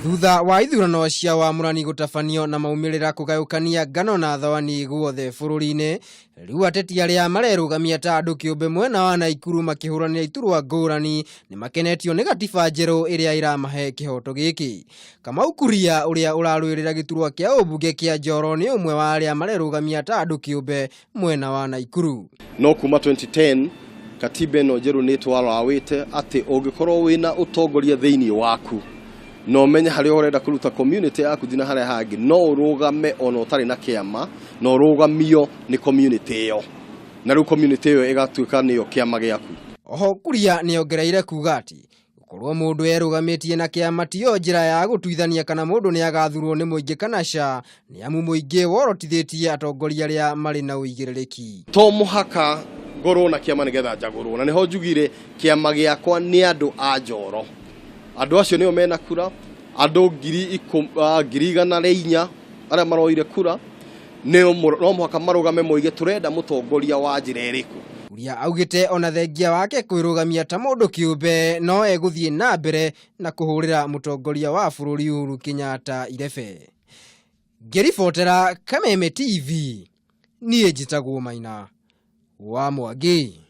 Thutha wa ithurano cia wamũrani gũtabanio na maumĩrĩra kũgayũkania ngano na thawani guothe bũrũri-inĩ, rĩu ateti arĩa marerugamia ta andu kiumbe mwena wa Naikuru makĩhũranĩra iturwa ngũrani nĩ makenetio nĩ gatiba njerũ ĩrĩa ĩramahe kĩhoto gĩkĩ. Kamau ũria ũrarũĩrĩra giturwa kĩa ũmbunge kĩa Njoro nĩ ũmwe wa arĩa marerugamia ta andu kiumbe mwena wa Naikuru. No kuma 2010 katiba ĩno njerũ nĩ twaragĩte atĩ ũngĩkorwo wĩna ũtongoria thĩinĩ waku no menye harĩa ũrenda kũruta community yaku thina harĩa hangĩ no ũrũgame ona ũtarĩ na kĩama no ũrũgamio nĩ community ĩyo na rĩu community ĩyo ĩgatuĩka nĩyo kĩama gĩaku. Oho Kuria nĩongereire kuga atĩ gũkorwo mũndũ erũgamĩtie na kĩama tiyo njĩra ya gũtuithania kana mũndũ nĩagathurwo nĩ mũingĩ kana ca, nĩ amu mũingĩ worotithĩtie atongoria arĩa marĩ na ũigĩrĩrĩki. To mũhaka ngorwo na kĩama nĩgetha njagũrwo, na nĩho njugire kĩama gĩakwa nĩ andũ a Njoro. Andũ acio nĩo mena kura, andũ 104,000 arĩa maroire kura, no mũhaka marũgame moige tũrenda mũtongoria wa njĩra ĩrĩkũ. Uria augite ona thengia wake kwĩrũgamia ta mũndũ kĩũmbe no egũthiĩ na mbere na kũhũrĩra mũtongoria wa bũrũri Uhuru Kenyatta irebe. Ngĩribotera Kameme TV, niĩ njĩtagwo Maina wa Mwangi.